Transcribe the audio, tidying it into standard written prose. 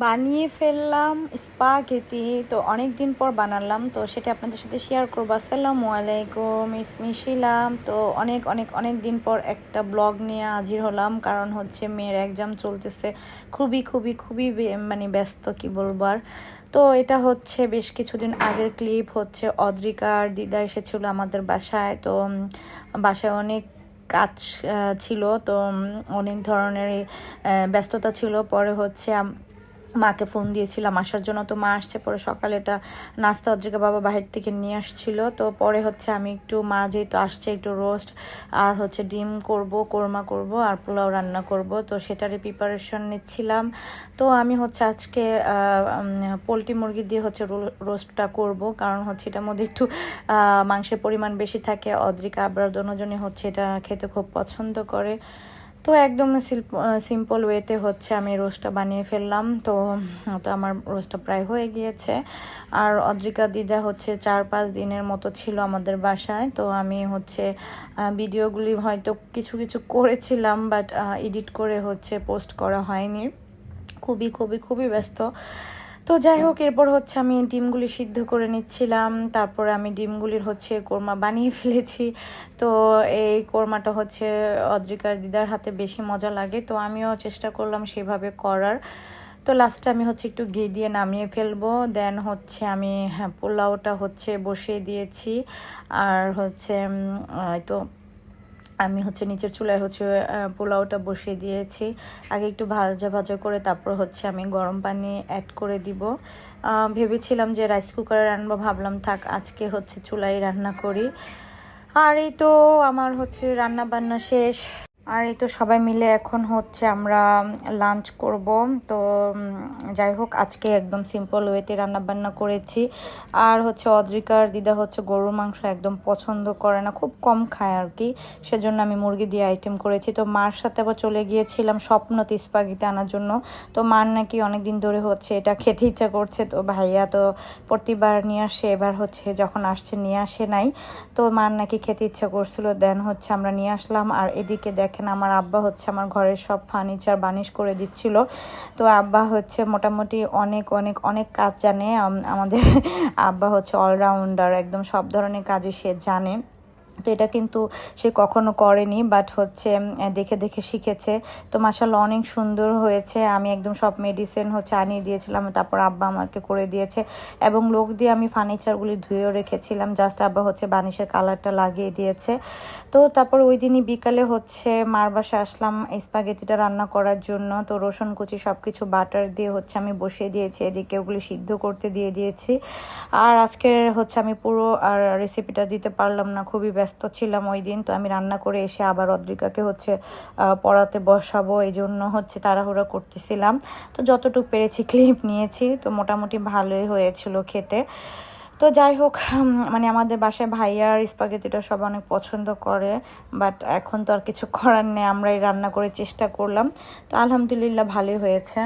বানিয়ে ফেললাম স্পাগেটি। তো অনেক দিন পর বানালাম, তো সেটা আপনাদের সাথে শেয়ার করবো। আসসালামু আলাইকুম, ইসমি শিলাম। তো অনেক অনেক অনেক দিন পর একটা ব্লগ নিয়ে হাজির হলাম, কারণ হচ্ছে মেয়ের এক্সাম চলতেছে, খুবই খুবই খুবই মানে ব্যস্ত, কি বলবো আর। তো এটা হচ্ছে বেশ কিছুদিন আগের ক্লিপ, হচ্ছে অদ্রিকার দিদা এসেছিলো আমাদের বাসায়। তো বাসায় অনেক কাজ ছিল, তো অনেক ধরনের ব্যস্ততা ছিল। পরে হচ্ছে মাকে ফোন দিয়েছিলাম আসার জন্য, তো মা আসছে। পরে সকালে এটা নাস্তা অদ্রিকা বাবা বাহির থেকে নিয়ে আসছিল। তো পরে হচ্ছে আমি একটু, মা যেহেতু আসছে, একটু রোস্ট আর হচ্ছে ডিম করব, কোরমা করব আর পোলাও রান্না করব, তো সেটারই প্রিপারেশন নিচ্ছিলাম। তো আমি হচ্ছে আজকে পোলট্রি মুরগি দিয়ে হচ্ছে রোস্টটা করব, কারণ হচ্ছে এটার মধ্যে একটু মাংসের পরিমাণ বেশি থাকে। অদ্রিকা আবার দুজনই হচ্ছে এটা খেতে খুব পছন্দ করে। তো একদম সিম্পল ওয়েতে হচ্ছে আমি রোস্টটা বানিয়ে ফেললাম। তো আমার রোস্টটা প্রায় হয়ে গিয়েছে। আর অদ্রিকা দিদা হচ্ছে 4-5 দিনের মতো ছিল আমাদের বাসায়। তো আমি হচ্ছে ভিডিওগুলি হয়তো কিছু কিছু করেছিলাম, বাট এডিট করে হচ্ছে পোস্ট করা হয়নি, খুবই খুবই খুবই ব্যস্ত। তো যাই হোক, এরপর হচ্ছে আমি ডিমগুলি সিদ্ধ করে নিচ্ছিলাম, তারপরে আমি ডিমগুলির হচ্ছে কোরমা বানিয়ে ফেলেছি। তো এই কোরমাটা হচ্ছে অদ্রিকার দিদার হাতে বেশি মজা লাগে, তো আমিও চেষ্টা করলাম সেভাবে করার। তো লাস্টে আমি হচ্ছে একটু ঘি দিয়ে নামিয়ে ফেলবো। দেন হচ্ছে আমি পোলাওটা হচ্ছে বসিয়ে দিয়েছি। আর হচ্ছে তো আমি হচ্ছে নিচের চুলায় হচ্ছে পোলাওটা বসিয়ে দিয়েছি। আগে একটু ভাজা ভাজা করে তারপর হচ্ছে আমি গরম পানি অ্যাড করে দিব। ভেবেছিলাম যে রাইস কুকারে রান্নাবো, ভাবলাম থাক আজকে হচ্ছে চুলায় রান্না করি। আর এই তো আমার হচ্ছে রান্না বান্না শেষ। আর এই তো সবাই মিলে এখন হচ্ছে আমরা লাঞ্চ করব। তো যাই হোক, আজকে একদম সিম্পল ওয়েতে রান্না বান্না করেছি। আর হচ্ছে অদ্রিকার দিদা হচ্ছে গরুর মাংস একদম পছন্দ করে না, খুব কম খায় আর কি, সেজন্য আমি মুরগি দিয়ে আইটেম করেছি। তো মার সাথে আবার চলে গিয়েছিলাম স্বপ্নতে স্পাগেটি আনার জন্য। তো মার নাকি অনেকদিন ধরে হচ্ছে এটা খেতে ইচ্ছা করছে। তো ভাইয়া তো প্রতিবার নিয়ে আসে, এবার হচ্ছে যখন আসছে নিয়ে আসে নাই। তো মার নাকি খেতে ইচ্ছা করছিল, দেন হচ্ছে আমরা নিয়ে আসলাম। আর এদিকে দেখেন আমার আব্বা হচ্ছে আমার ঘরের সব ফার্নিচার বানিশ করে দিচ্ছিল। তো আব্বা হচ্ছে মোটামুটি অনেক অনেক অনেক কাজ জানে। আমাদের আব্বা হচ্ছে অলরাউন্ডার, একদম সব ধরনের কাজই সে জানে। তো এটা কিন্তু সে কখনো করেনি, বাট হচ্ছে দেখে দেখে শিখেছে। তো মাশাআল্লাহ অনেক সুন্দর হয়েছে। আমি একদম সব মেডিসিন হচ্ছে আনিয়ে দিয়েছিলাম, তারপর আব্বা আমাকে করে দিয়েছে। এবং লোক দিয়ে আমি ফার্নিচারগুলি ধুয়েও রেখেছিলাম, জাস্ট আব্বা হচ্ছে বানিশের কালারটা লাগিয়ে দিয়েছে। তো তারপর ওই দিনই বিকালে হচ্ছে মার বাসায় আসলাম স্পাগেটিটা রান্না করার জন্য। তো রসুন কুচি সব কিছু বাটার দিয়ে হচ্ছে আমি বসিয়ে দিয়েছি, এদিকে ওগুলি সিদ্ধ করতে দিয়ে দিয়েছি। আর আজকে হচ্ছে আমি পুরো আর রেসিপিটা দিতে পারলাম না, খুবই ব্যস্ত ছিলাম ওই দিন। তো আমি রান্না করে এসে আবার অদ্রিকাকে হচ্ছে পড়াতে বসাবো, এই জন্য হচ্ছে তাড়াহুড়া করতেছিলাম। তো যতটুকু পেরেছি ক্লিপ নিয়েছি, তো মোটামুটি ভালোই হয়েছিল খেতে। তো যাই হোক, মানে আমাদের বাসায় ভাইয়ার স্পাগেটিটা সব অনেক পছন্দ করে, বাট এখন তো আর কিছু করার নেই, আমরাই রান্না করে চেষ্টা করলাম। তো আলহামদুলিল্লাহ ভালোই হয়েছে।